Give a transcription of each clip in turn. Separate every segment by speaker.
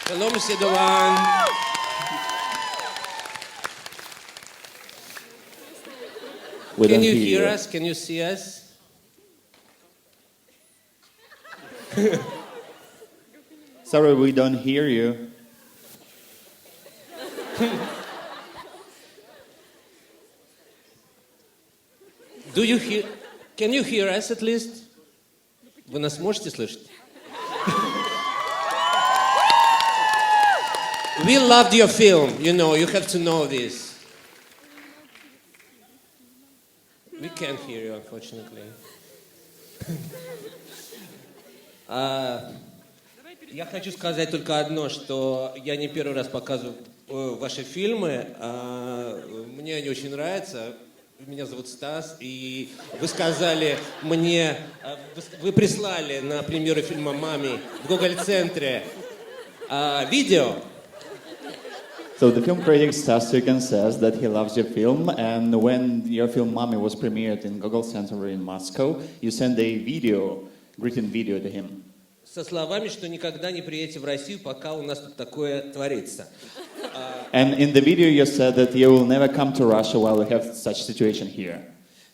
Speaker 1: Hello, Monsieur Долан. Can you hear us? Can you see us?
Speaker 2: Sorry, we don't hear you.
Speaker 1: Do you hear? Can you hear us at least? Вы нас можете слышать? We loved your film. You know, you have to know this. We can't hear you, unfortunately. Я хочу сказать только одно, что я не первый раз показываю ваши фильмы. Мне они очень нравятся. Меня зовут Стас, и вы сказали мне, вы прислали на премьеру фильма «Маме» в Гоголь-центре видео.
Speaker 2: So the film critic Stas Turkan says that he loves your film, and when your film Mommy was premiered in Gogol Center in Moscow, you sent a video, written video to him.
Speaker 1: Со словами, что никогда не приедете в Россию, пока у нас тут такое творится.
Speaker 2: And in the video you said that you will never come to Russia while we have such situation here.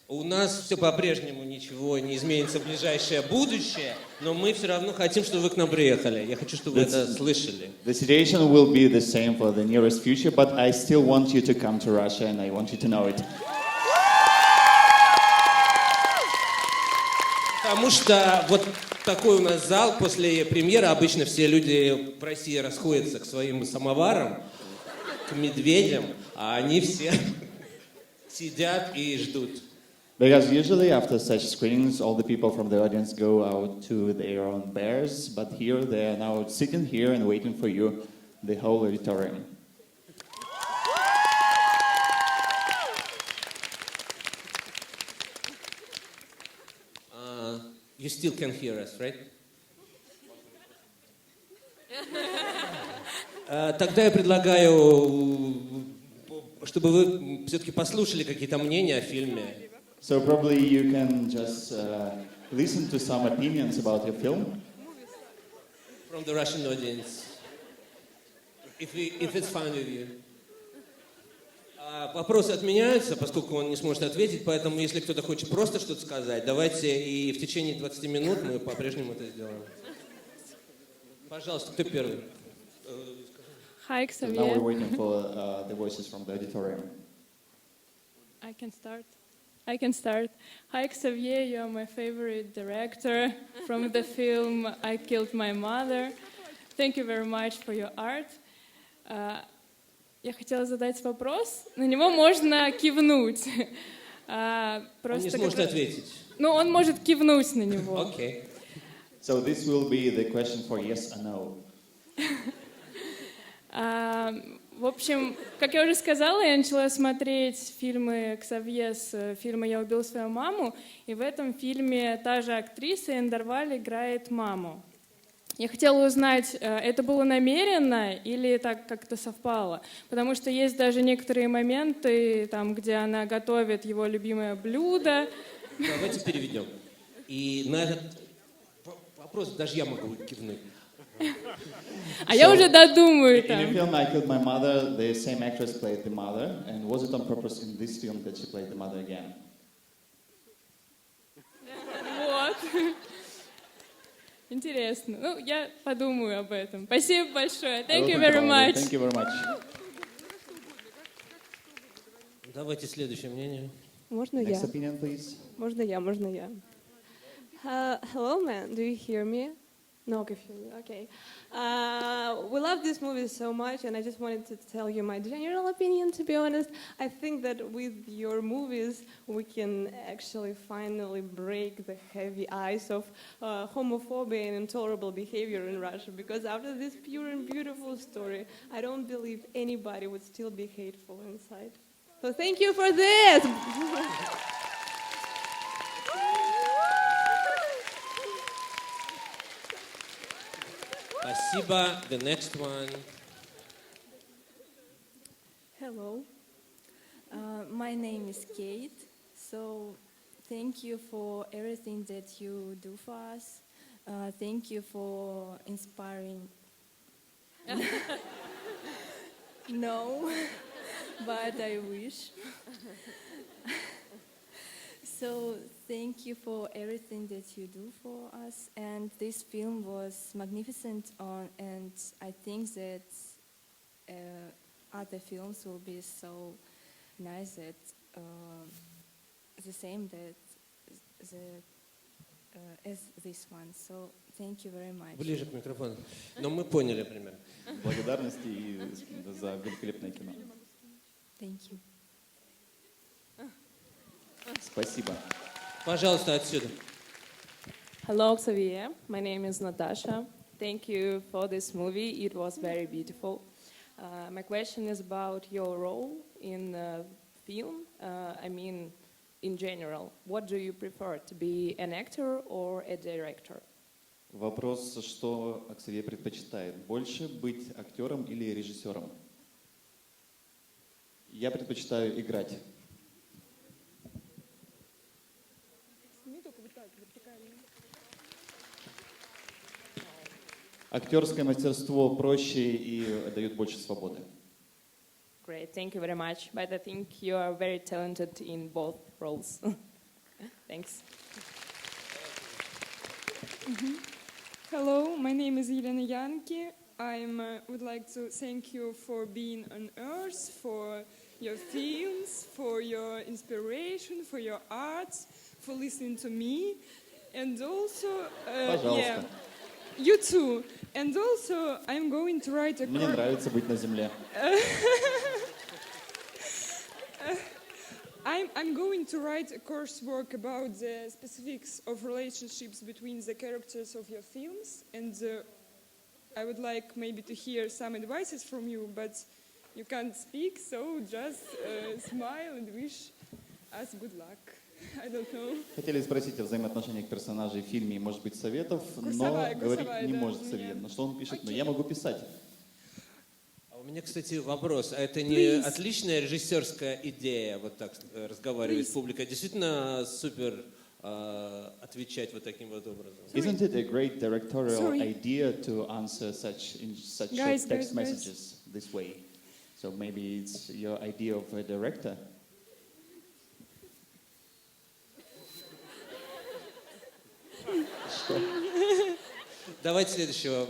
Speaker 1: У нас все по-прежнему ничего не изменится в ближайшее будущее, но мы все равно хотим, чтобы вы к нам приехали. Я хочу, чтобы вы это слышали.
Speaker 2: The situation will be the same for the nearest future, but I still want you to come to Russia, and I want you to know it.
Speaker 1: Потому что вот такой у нас зал после премьеры. Обычно все люди в России расходятся к своим самоварам, к медведям, а они все сидят и ждут.
Speaker 2: Because usually after such screenings, all the people from the audience go out to their own bears, but here they are now sitting here and waiting for you, the whole auditorium.
Speaker 1: You still can hear us, right? Тогда я предлагаю, чтобы вы все-таки послушали какие-то мнения о фильме.
Speaker 2: So probably you can just listen to some opinions about your film.
Speaker 1: From the Russian audience. If it's fine with you. Вопросы отменяются, поскольку он не сможет ответить, поэтому если кто-то хочет просто что-то сказать, давайте и в течение 20 минут мы по-прежнему это сделаем. Пожалуйста, кто первый?
Speaker 3: Hi,
Speaker 2: So
Speaker 3: Kсavье.
Speaker 2: now we're waiting for the voices from the auditorium.
Speaker 3: I can start. Hi, Kсavье, you're my favorite director from the film I Killed My Mother. Thank you very much for your art. Я хотела задать вопрос. На него можно кивнуть.
Speaker 1: Он не сможет ответить.
Speaker 3: Ну, он может кивнуть на него.
Speaker 1: Okay.
Speaker 2: So this will be the question for yes or no.
Speaker 3: В общем, как я уже сказала, я начала смотреть фильмы Ксавье с фильма «Я убил свою маму», и в этом фильме та же актриса Эндерваль играет маму. Я хотела узнать, это было намеренно или так как-то совпало? Потому что есть даже некоторые моменты, там, где она готовит его любимое блюдо.
Speaker 1: Давайте переведем. И на этот вопрос даже я могу кивнуть.
Speaker 3: А я уже додумаю
Speaker 2: In
Speaker 3: там.
Speaker 2: the film I Killed My Mother, the same actress played the mother, and was it on purpose in this film that she played the mother again?
Speaker 3: Вот. Интересно. Ну, я подумаю об этом. Спасибо большое. Thank you very much.
Speaker 2: Thank you very much.
Speaker 1: Давайте следующее мнение.
Speaker 4: Можно
Speaker 2: Next
Speaker 4: я?
Speaker 2: opinion, please.
Speaker 4: Можно я? Hello, man. Do you hear me? No, okay. We love this movie so much, and I just wanted to tell you my general opinion, to be honest. I think that with your movies, we can actually finally break the heavy ice of homophobia and intolerable behavior in Russia, because after this pure and beautiful story, I don't believe anybody would still be hateful inside. So thank you for this!
Speaker 1: Спасибо. The next one.
Speaker 5: Hello, my name is Kate. So, thank you for everything that you do for us. Thank you for inspiring No, but I wish. So thank you for everything that you do for us. And this film was magnificent, and I think that other films will be so nice that the same that as this one. So thank you very much.
Speaker 1: Ближе к микрофону. Но мы поняли примерно.
Speaker 2: Благодарности и за великолепное кино.
Speaker 5: Thank you.
Speaker 2: Спасибо.
Speaker 1: Пожалуйста, отсюда.
Speaker 6: Hello, Xavier. My name is Natasha. Thank you for this movie. It was very beautiful. My question is about your role in film. I mean, in general, what do you prefer, to be an actor or a director?
Speaker 2: Вопрос, что Ксавье предпочитает, больше быть актером или режиссером? Я предпочитаю играть. Актерское мастерство проще и дает больше свободы.
Speaker 6: Great, thank you very much. But I think you are very talented in both roles. Thanks.
Speaker 7: Hello, my name is Elena Yanki. I would like to thank you for being on Earth, for your films, for your inspiration, for your art, for listening to me, and also,
Speaker 2: Пожалуйста.
Speaker 7: you too. And also, I'm going to write a
Speaker 2: Мне нравится быть на земле.
Speaker 7: I'm going to write a coursework about the specifics of relationships between the characters of your films, and I would like maybe to hear some advices from you, but you can't speak, so just smile and wish us good luck. I don't know.
Speaker 2: Хотели спросить о взаимоотношениях персонажей в фильме и, может быть, советов, но
Speaker 7: Курсовая,
Speaker 2: говорить не
Speaker 7: да,
Speaker 2: может
Speaker 7: у
Speaker 2: совет.
Speaker 7: меня.
Speaker 2: Но что он пишет? Но я могу писать.
Speaker 1: А у меня, кстати, вопрос. А это не
Speaker 7: Please.
Speaker 1: отличная режиссерская идея, вот так разговаривать с
Speaker 7: Please.
Speaker 1: публикой? Действительно супер отвечать вот таким вот образом.
Speaker 2: Isn't it a great directorial
Speaker 7: Sorry.
Speaker 2: idea to answer such
Speaker 7: Guys,
Speaker 2: short text
Speaker 7: guys.
Speaker 2: messages this way? So maybe it's your idea of a director.
Speaker 1: Давайте следующего.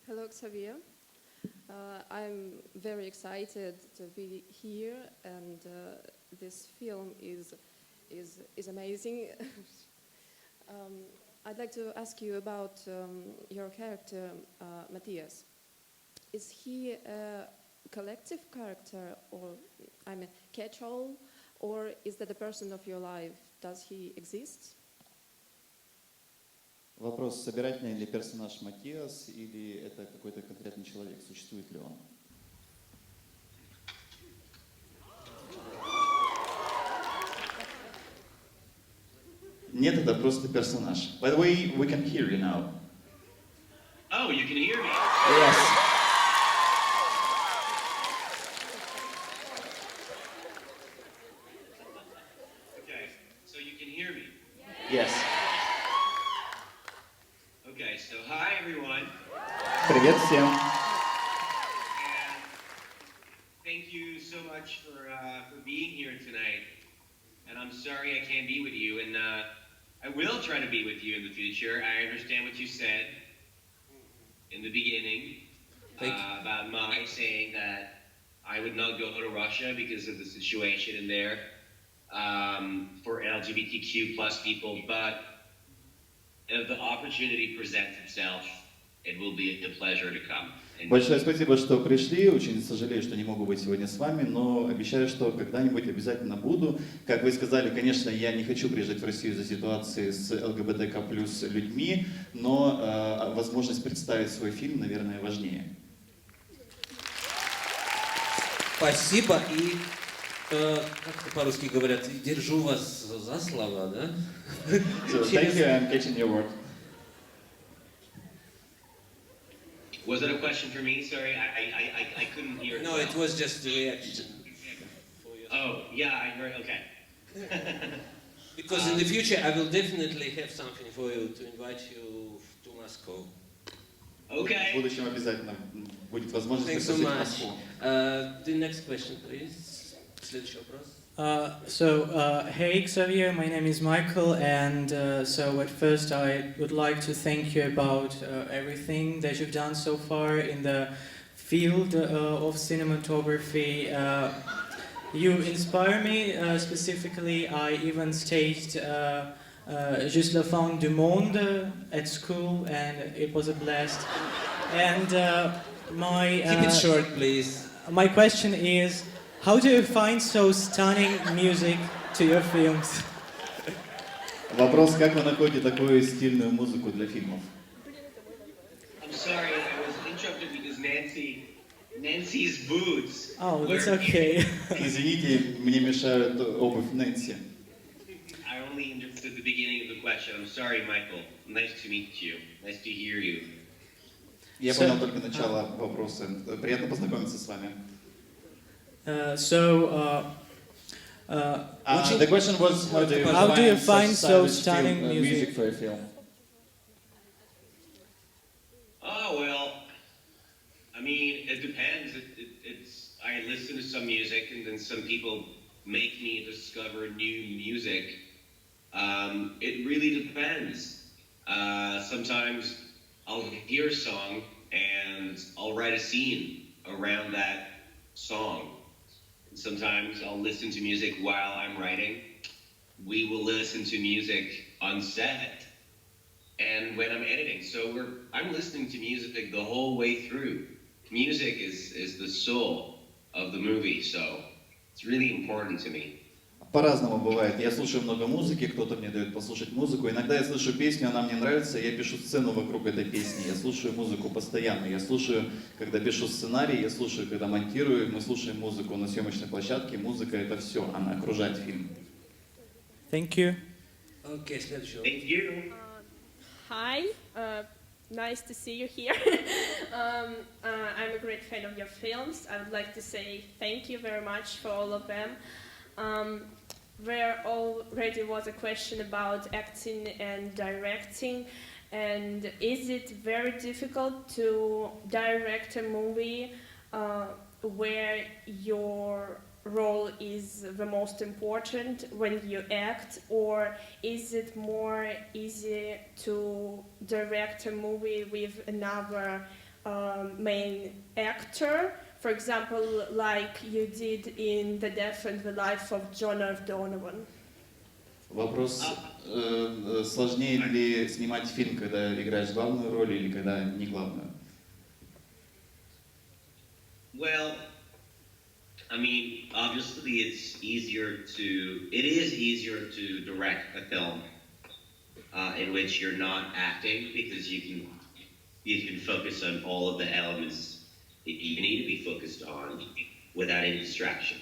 Speaker 8: Hello, Xavier. I'm very excited to be here, and this film is amazing. I'd like to ask you about your character, Mattias. Is he a collective character, or catch-all, or is that a person of your life? Does he exist?
Speaker 2: Вопрос, собирательный ли персонаж Матиас или это какой-то конкретный человек, существует ли он? Нет, это просто персонаж. By the way, we can hear you now.
Speaker 9: Oh, you can hear me?
Speaker 2: Yes.
Speaker 9: Okay, so you can hear me.
Speaker 2: Yes.
Speaker 9: Okay, so hi everyone.
Speaker 2: Привет всем.
Speaker 9: And thank you so much for being here tonight. And I'm sorry I can't be with you, and I will try to be with you in the future. I understand what you said in the beginning about my saying that I would not go to Russia because of the situation in there for LGBTQ plus people, but if the opportunity presents itself, it will be a pleasure to come.
Speaker 2: Большое спасибо, что пришли. Очень сожалею, что не могу быть сегодня с вами, но обещаю, что когда-нибудь обязательно буду. Как вы сказали, конечно, я не хочу приезжать в Россию за ситуации с ЛГБТК плюс людьми, но возможность представить свой фильм, наверное, важнее.
Speaker 1: Спасибо. И, как по-русски говорят, держу вас за слово, да?
Speaker 2: So, thank you, I'm catching your word.
Speaker 9: Was it a question for me? Sorry, I couldn't hear it.
Speaker 1: No,
Speaker 9: well.
Speaker 1: it was just a reaction.
Speaker 9: Oh, yeah, I heard, okay.
Speaker 1: Because in the future I will definitely have something for you to invite you to Moscow.
Speaker 2: В
Speaker 9: Okay.
Speaker 2: будущем обязательно будет возможность
Speaker 1: Thanks so
Speaker 2: посетить
Speaker 1: much.
Speaker 2: Москву.
Speaker 1: The next question, please. Следующий вопрос.
Speaker 10: Hey Xavier, my name is Michael, and so at first I would like to thank you about everything that you've done so far in the field of cinematography. You inspire me specifically. I even staged Juste la fin du monde at school, and it was a blast. And
Speaker 1: Keep it short, please.
Speaker 10: my question is, how do you find so stunning music to your films?
Speaker 2: Вопрос, как вы находите такую стильную музыку для фильмов?
Speaker 9: I'm sorry, I was interrupted because Nancy's boots.
Speaker 10: Oh, that's
Speaker 9: were-
Speaker 10: okay.
Speaker 2: Извините, мне мешают обувь Нэнси.
Speaker 9: I only understood the beginning of the question. I'm sorry, Michael. Nice to meet you. Nice to hear you.
Speaker 2: Я понял только начало вопроса. Приятно познакомиться с вами. The question was, how do you
Speaker 10: find
Speaker 2: such
Speaker 10: so
Speaker 2: stylish
Speaker 10: stunning
Speaker 2: film,
Speaker 10: music?
Speaker 2: for a film?
Speaker 9: Oh, well, I mean, it depends. I listen to some music, and then some people make me discover new music. It really depends. Sometimes I'll hear a song, and I'll write a scene around that song. And sometimes I'll listen to music while I'm writing. We will listen to music on set and when I'm editing. So I'm listening to music the whole way through. Music is the soul of the movie, so it's really important to me.
Speaker 2: По-разному бывает. Я слушаю много музыки, кто-то мне дает послушать музыку. Иногда я слышу песню, она мне нравится, я пишу сцену вокруг этой песни. Я слушаю музыку постоянно. Я слушаю, когда пишу сценарий, я слушаю, когда монтирую. Мы слушаем музыку на съемочной площадке. Музыка — это все, она окружает фильм.
Speaker 10: Thank you.
Speaker 1: Окей, следующий вопрос.
Speaker 9: Thank you.
Speaker 11: Hi, nice to see you here. I'm a great fan of your films. I would like to say thank you very much for all of them. There already was a question about acting and directing, and is it very difficult to direct a movie where your role is the most important when you act, or is it more easy to direct a movie with another main actor? For example, like you did in The Death and the Life of John F. Donovan.
Speaker 2: Вопрос, сложнее ли снимать фильм, когда играешь главную роль или когда не главную?
Speaker 9: Well, I mean, obviously it is easier to direct a film in which you're not acting, because you can focus on all of the elements that you need to be focused on without any distractions.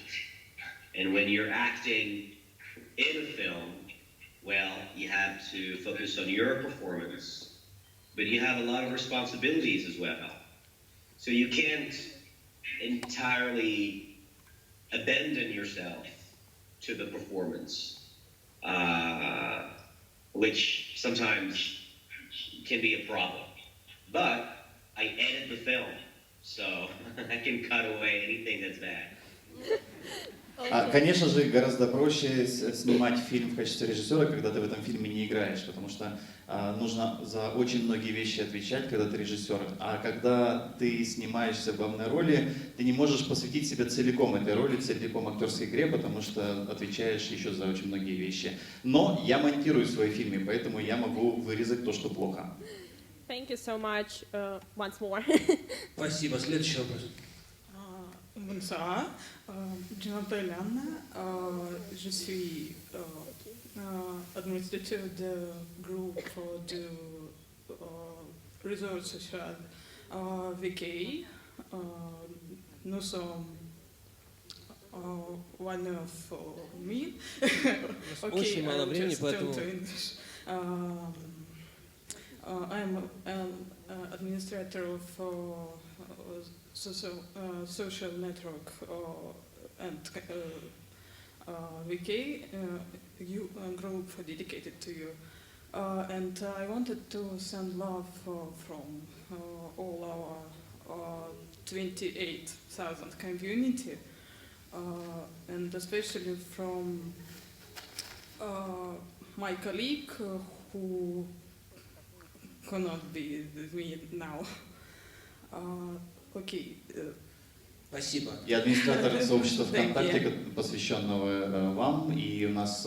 Speaker 9: And when you're acting in a film, well, you have to focus on your performance, but you have a lot of responsibilities as well. So you can't entirely abandon yourself to the performance, which sometimes can be a problem. But I edit the film, so I can cut away anything that's bad.
Speaker 2: Конечно же, гораздо проще снимать фильм в качестве режиссера, когда ты в этом фильме не играешь, потому что нужно за очень многие вещи отвечать, когда ты режиссер. А когда ты снимаешься в главной роли, ты не можешь посвятить себя целиком этой роли, целиком актерской игре, потому что отвечаешь еще за очень многие вещи. Но я монтирую свои фильмы, поэтому я могу вырезать то, что плохо.
Speaker 11: Thank you so much once more.
Speaker 1: Спасибо. Следующий вопрос.
Speaker 12: Bonsoir, je m'appelle Anna, je suis administrateur du groupe de réseau social VK. Nous sommes one of me.
Speaker 1: Очень мало времени, поэтому...
Speaker 12: I'm an administrator of social network and VK group dedicated to And I wanted to send love from all our 28,000 community, and especially from my colleague who cannot be with me now. Okay.
Speaker 1: Спасибо.
Speaker 2: Я администратор сообщества ВКонтакте, посвященного вам, и у нас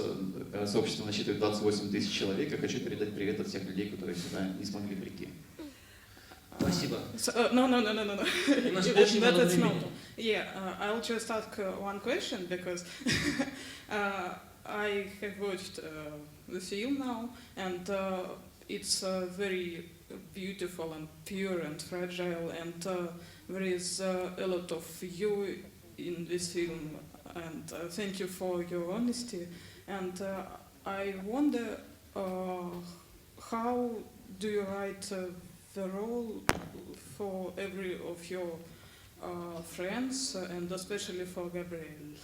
Speaker 2: сообщество насчитывает 28 тысяч человек. Я хочу передать привет от всех людей, которые сюда не смогли прийти.
Speaker 1: Спасибо.
Speaker 12: No.
Speaker 1: У нас очень мало времени.
Speaker 12: Yeah, I'll just ask one question because I have watched the film now, and it's very beautiful and pure and fragile, and there is a lot of you in this film, and thank you for your honesty. And I wonder how do you write the role for every of your friends, and especially for Gabriel?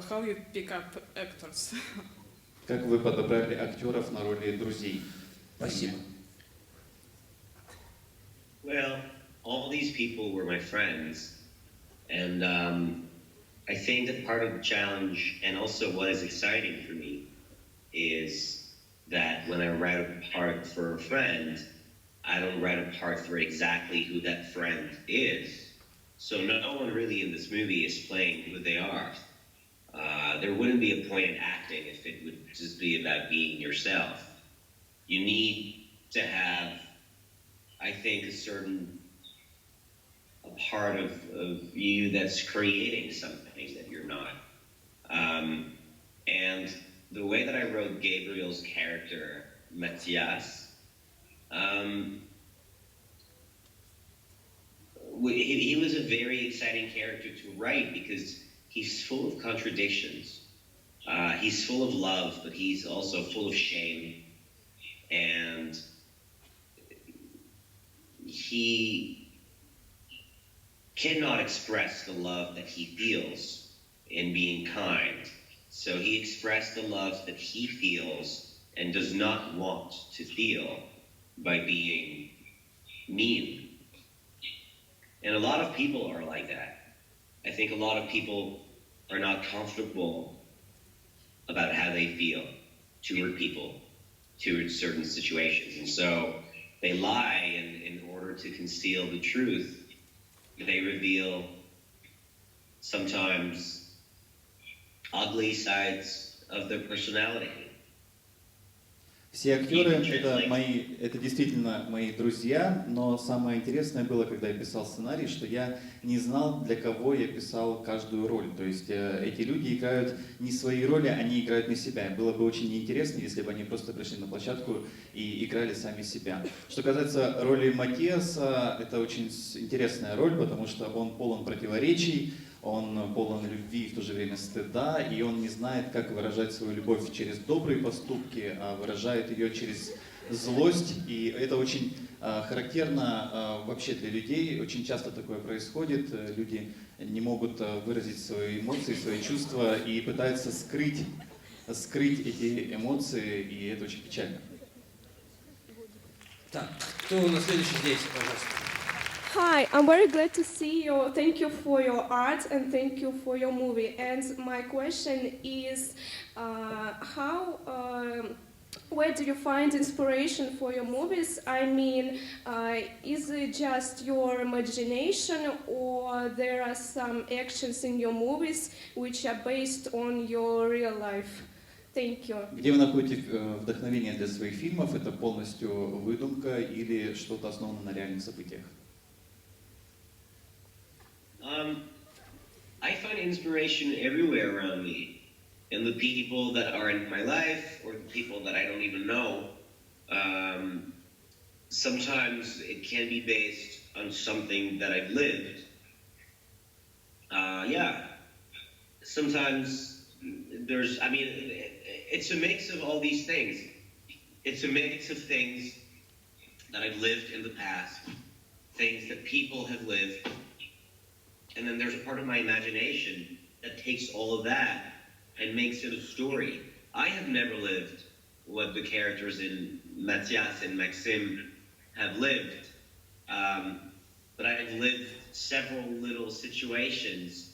Speaker 12: How you pick up actors?
Speaker 2: Как вы подобрали актеров на роли друзей?
Speaker 1: Спасибо.
Speaker 9: Well, all these people were my friends, and I think that part of the challenge, and also what is exciting for me, is that when I write a part for a friend, I don't write a part for exactly who that friend is. So no one really in this movie is playing who they are. There wouldn't be a point in acting if it would just be about being yourself. You need to have, I think, a part of you that's creating something that you're not. And the way that I wrote Gabriel's character, Mathias, he was a very exciting character to write because he's full of contradictions. He's full of love, but he's also full of shame. And he cannot express the love that he feels in being kind. So he expressed the love that he feels and does not want to feel by being mean. And a lot of people are like that. I think a lot of people are not comfortable about how they feel toward people, toward certain situations. And so they lie in order to conceal the truth. They reveal sometimes ugly sides of their personality.
Speaker 2: Все актеры это действительно мои друзья, но самое интересное было, когда я писал сценарий, что я не знал, для кого я писал каждую роль. То есть эти люди играют не свои роли, они играют не себя. Было бы очень неинтересно, если бы они просто пришли на площадку и играли сами себя. Что касается роли Матиаса, это очень интересная роль, потому что он полон противоречий, он полон любви и в то же время стыда, и он не знает, как выражать свою любовь через добрые поступки, а выражает ее через злость. И это очень характерно вообще для людей. Очень часто такое происходит. Люди не могут выразить свои эмоции, свои чувства и пытаются скрыть эти эмоции, и это очень печально.
Speaker 1: Так, кто у нас следующий здесь, пожалуйста?
Speaker 11: Hi, I'm very glad to see you. Thank you for your art and thank you for your movie. And my question is, where do you find inspiration for your movies? I mean, is it just your imagination, or there are some actions in your movies which are based on your real life? Thank you.
Speaker 2: Где вы находите вдохновение для своих фильмов? Это полностью выдумка или что-то основано на реальных событиях?
Speaker 9: I find inspiration everywhere around me, in the people that are in my life or the people that I don't even know. Sometimes it can be based on something that I've lived. Sometimes it's a mix of all these things. It's a mix of things that I've lived in the past, things that people have lived. And then there's a part of my imagination that takes all of that and makes it a story. I have never lived what the characters in Mathias and Maxim have lived. But I've lived several little situations,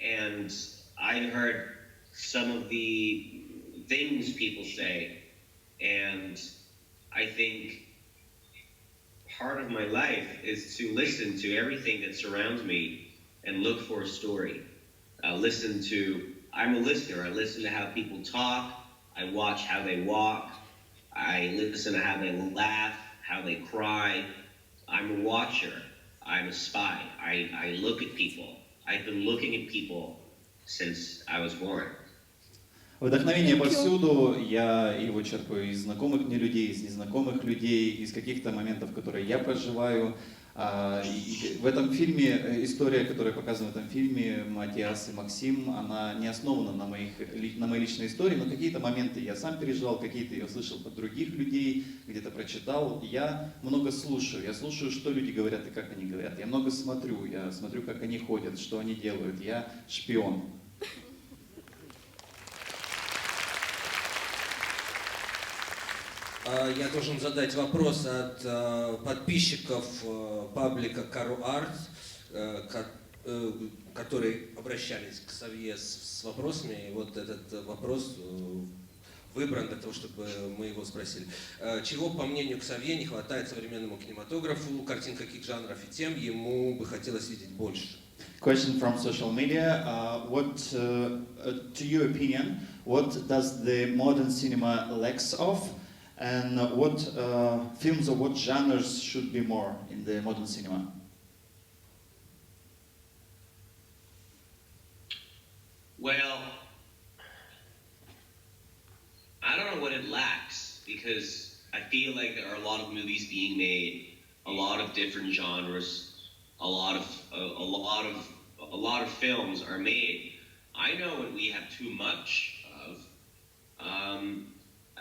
Speaker 9: and I've heard some of the things people say, and I think part of my life is to listen to everything that surrounds me and look for a story. I'm a listener. I listen to how people talk. I watch how they walk. I listen to how they laugh, how they cry. I'm a watcher. I'm a spy. I look at people. I've been looking at people since I was born.
Speaker 2: Вдохновение повсюду, я его черпаю из знакомых мне людей, из незнакомых людей, из каких-то моментов, которые я проживаю. И в этом фильме, история, которая показана в этом фильме, Матиас и Максим, она не основана на моей личной истории, но какие-то моменты я сам переживал, какие-то я слышал от других людей, где-то прочитал. Я много слушаю, что люди говорят и как они говорят. Я много смотрю, как они ходят, что они делают. Я шпион.
Speaker 1: Я должен задать вопрос от подписчиков паблика Кару Арт, которые обращались к Ксавье с вопросами. И вот этот вопрос выбран для того, чтобы мы его спросили. Чего, по мнению Ксавье, не хватает современному кинематографу, картин каких жанров и тем ему бы хотелось видеть больше?
Speaker 2: Question from social media. To your opinion, what does the modern cinema lacks of? And what films or what genres should be more in the modern cinema?
Speaker 9: Well, I don't know what it lacks, because I feel like there are a lot of movies being made, a lot of different genres, a lot of films are made. I know what we have too much of.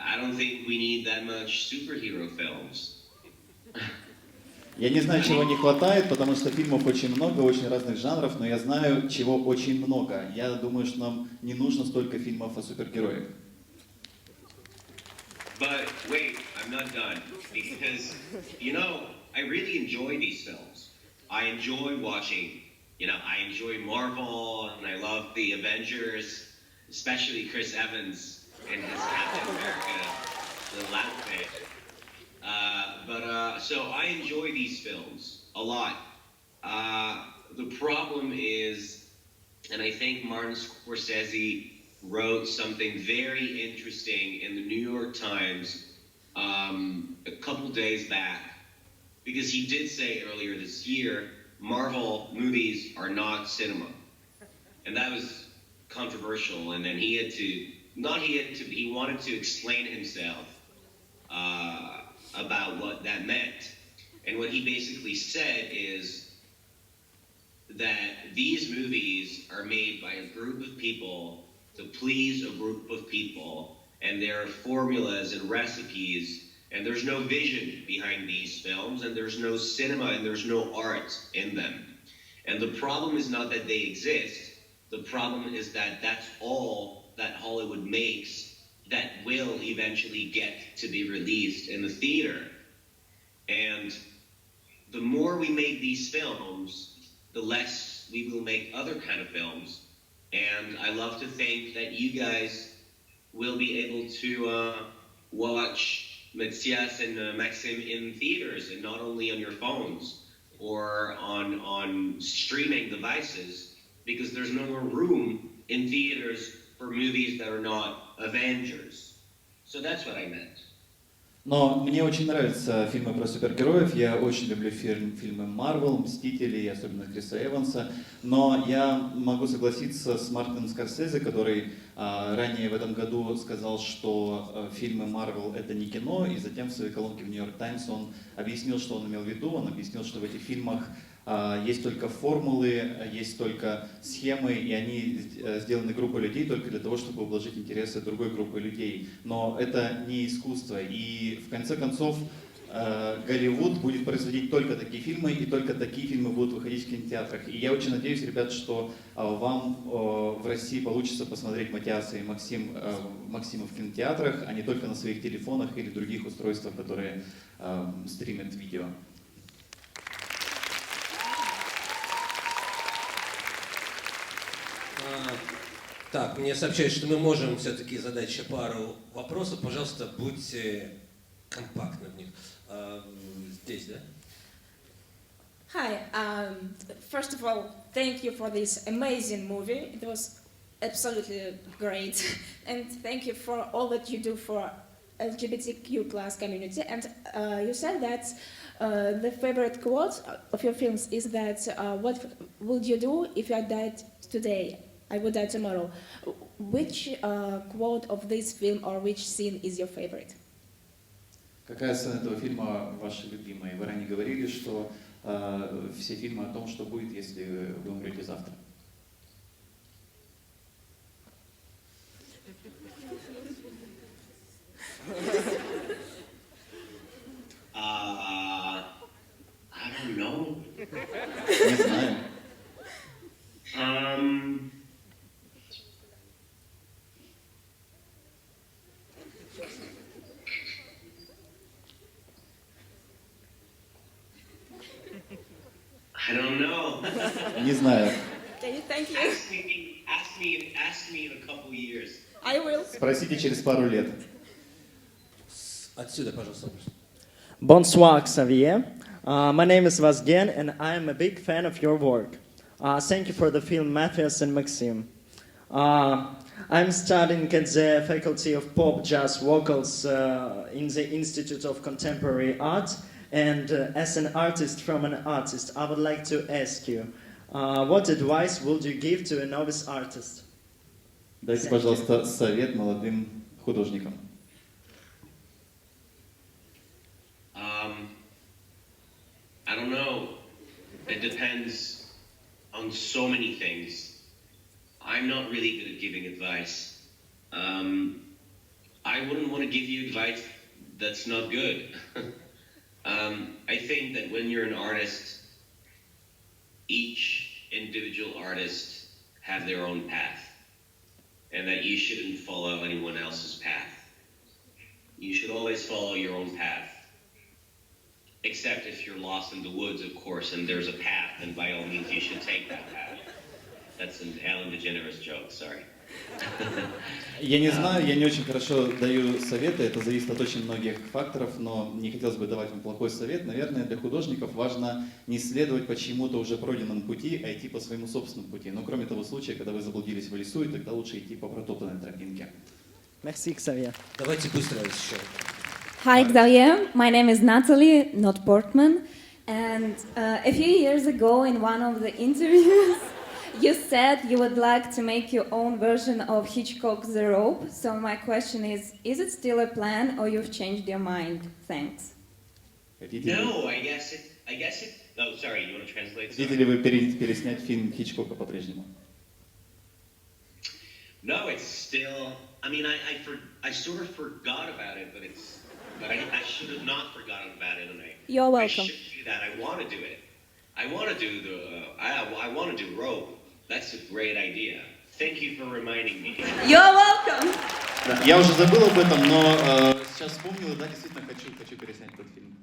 Speaker 9: I don't think we need that much superhero films.
Speaker 2: Я не знаю, чего не хватает, потому что фильмов очень много, очень разных жанров, но я знаю, чего очень много. Я думаю, что нам не нужно столько фильмов о супергероях.
Speaker 9: But wait, I'm not done, because, I really enjoy these films. I enjoy watching, I enjoy Marvel, and I love the Avengers, especially Chris Evans and his Captain America, little outfit. So I enjoy these films a lot. The problem is, and I think Martin Scorsese wrote something very interesting in the New York Times a couple days back, because he did say earlier this year, Marvel movies are not cinema. And that was controversial, and then he wanted to explain himself about what that meant. And what he basically said is that these movies are made by a group of people to please a group of people, and there are formulas and recipes, and there's no vision behind these films, and there's no cinema, and there's no art in them. And the problem is not that they exist. The problem is that that's all that Hollywood makes that will eventually get to be released in the theater. And the more we make these films, the less we will make other kind of films. And I love to think that you guys will be able to watch Mathias and Maxim in theaters, and not only on your phones or on streaming devices, because there's no more room in theaters for movies that are not Avengers. So that's what I meant.
Speaker 2: Но мне очень нравятся фильмы про супергероев, я очень люблю фильмы Marvel, Мстители, особенно Криса Эванса, но я могу согласиться с Мартином Скорсезе, который ранее в этом году сказал, что фильмы Marvel это не кино, и затем в своей колонке в New York Times он объяснил, что он имел в виду, он объяснил, что в этих фильмах есть только формулы, есть только схемы, и они сделаны группой людей только для того, чтобы ублажить интересы другой группы людей. Но это не искусство. И в конце концов, Голливуд будет производить только такие фильмы, и только такие фильмы будут выходить в кинотеатрах. И я очень надеюсь, ребят, что вам в России получится посмотреть Матиаса и Максима в кинотеатрах, а не только на своих телефонах или других устройствах, которые стримят видео.
Speaker 1: Так, мне сообщают, что мы можем все-таки задать еще пару вопросов. Пожалуйста, будьте компактны в них. Здесь, да?
Speaker 13: Hi. First of all, thank you for this amazing movie. It was absolutely great, and thank you for all that you do for LGBTQ plus community. And you said that the favorite quote of your films is that what would you do if you died today? I would die tomorrow. Which quote of this film or which scene is your favorite?
Speaker 2: Какая сцена этого фильма ваша любимая? Вы ранее говорили, что все фильмы о том, что будет, если вы умрете завтра.
Speaker 9: I don't know.
Speaker 2: Не знаю.
Speaker 9: I don't know.
Speaker 2: Не знаю.
Speaker 13: Okay, thank you.
Speaker 9: Ask me in a couple years.
Speaker 13: I will.
Speaker 2: Спросите через пару лет.
Speaker 1: Отсюда, пожалуйста.
Speaker 14: Bonsoir, Xavier. My name is Vazgen, and I am a big fan of your work. Thank you for the film Mathias and Maxim. I'm studying at the Faculty of Pop Jazz Vocals in the Institute of Contemporary Art, and as an artist from an artist, I would like to ask you, what advice would you give to a novice artist?
Speaker 2: Дайте, пожалуйста, совет молодым художникам.
Speaker 9: I don't know. It depends on so many things. I'm not really good at giving advice. I wouldn't want to give you advice that's not good. I think that when you're an artist, each individual artist have their own path, and that you shouldn't follow anyone else's path. You should always follow your own path. Except if you're lost in the woods, of course, and there's a path, and by all means you should take that path. That's an Ellen DeGeneres joke, sorry.
Speaker 2: Я не знаю, я не очень хорошо даю советы, это зависит от очень многих факторов, но не хотелось бы давать вам плохой совет. Наверное, для художников важно не следовать по чему-то уже пройденному пути, а идти по своему собственному пути. Но кроме того случая, когда вы заблудились в лесу, и тогда лучше идти по протоптанной тропинке.
Speaker 14: Merci, Xavier.
Speaker 1: Давайте быстро еще.
Speaker 5: Hi, Xavier. My name is Natalie, not Portman. And a few years ago, in one of the interviews, you said you would like to make your own version of Hitchcock's The Rope. So my question is it still a plan, or you've changed your mind? Thanks.
Speaker 9: No, I guess it. Oh, sorry. You want to translate?
Speaker 2: Хотите ли вы переснять фильм Хичкока по-прежнему?
Speaker 9: No, it's still. I mean, I sort of forgot about it, but I should have not forgotten about it, and
Speaker 5: You're welcome.
Speaker 9: I should do that. I want to do it. I want to do I want to do Rope. That's a great idea. Thank you for reminding me.
Speaker 5: You're welcome.
Speaker 2: Да, я уже забыл об этом, но сейчас вспомнил, да, действительно хочу переснять этот фильм.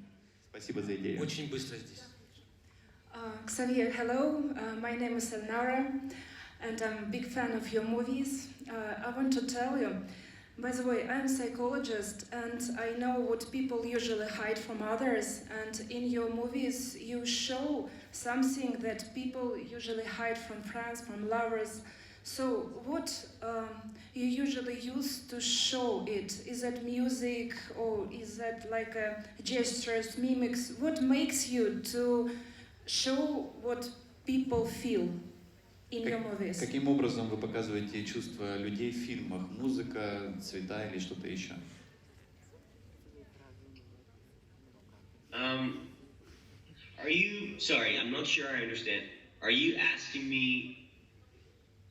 Speaker 2: Спасибо за идею.
Speaker 1: Очень быстро здесь.
Speaker 15: Xavier, hello. My name is Elnara, and I'm a big fan of your movies. I want to tell you, by the way, I'm a psychologist, and I know what people usually hide from others, and in your movies you show something that people usually hide from friends, from lovers. So what you usually use to show it? Is that music, or is that like gestures, mimics? What makes you to show what people feel in your movies?
Speaker 2: Каким образом вы показываете чувства людей в фильмах? Музыка, цвета или что-то еще?
Speaker 9: Are you? Sorry, I'm not sure I understand. Are you asking me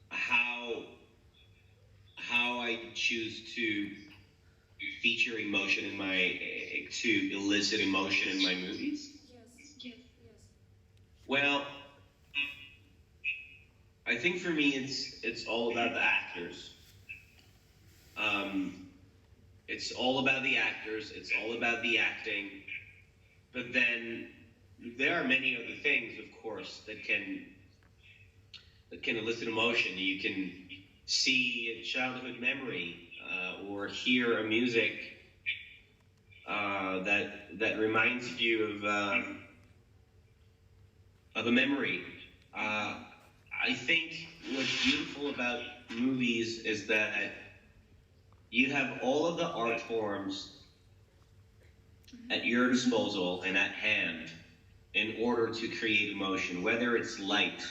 Speaker 9: how I choose to feature emotion in my to elicit emotion in my movies?
Speaker 15: Yes.
Speaker 9: Well, I think for me it's all about the actors. It's all about the actors, it's all about the acting, but then there are many other things, of course, that can elicit emotion. You can see a childhood memory or hear a music that reminds you of a memory. I think what's beautiful about movies is that you have all of the art forms at your disposal and at hand in order to create emotion, whether it's light,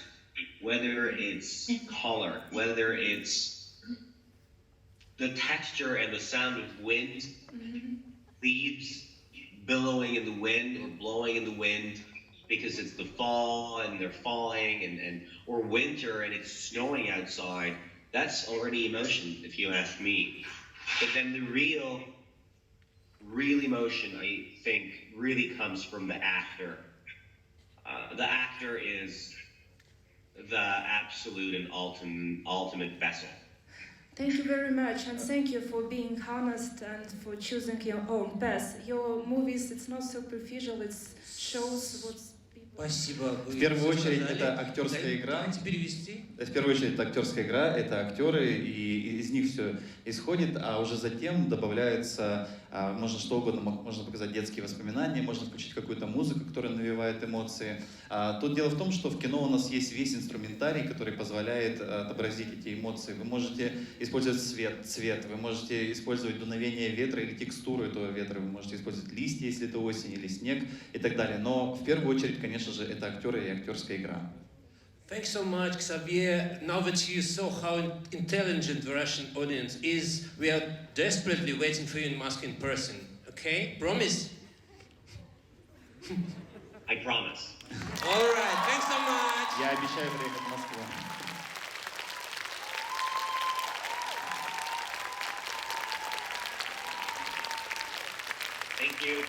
Speaker 9: whether it's color, whether it's the texture and the sound of wind, leaves billowing in the wind or blowing in the wind because it's the fall and they're falling, and or winter and it's snowing outside. That's already emotion, if you ask me. But then the real emotion, I think, really comes from the actor. The actor is the absolute and ultimate vessel.
Speaker 15: Thank you very much, and thank you for being honest and for choosing your own path. Your movies, it's not superficial, it shows what's...
Speaker 1: Спасибо.
Speaker 2: В первую очередь, это актерская игра.
Speaker 1: Давайте перевести.
Speaker 2: В первую очередь, это актерская игра, это актеры, и из них все исходит, а уже затем добавляется, можно что угодно, можно показать детские воспоминания, можно включить какую-то музыку, которая навевает эмоции. Тут дело в том, что в кино у нас есть весь инструментарий, который позволяет отобразить эти эмоции. Вы можете использовать цвет, вы можете использовать дуновение ветра или текстуру этого ветра, вы можете использовать листья, если это осень, или снег и так далее. Но в первую очередь, конечно же, это актеры и актерская игра.
Speaker 1: Thanks so much, Xavier. Now that you saw how intelligent the Russian audience is, we are desperately waiting for you in Moscow in person. Okay? Promise?
Speaker 9: I promise.
Speaker 1: All right. Thanks so much.
Speaker 2: Я обещаю приехать в Москву.
Speaker 9: Thank you.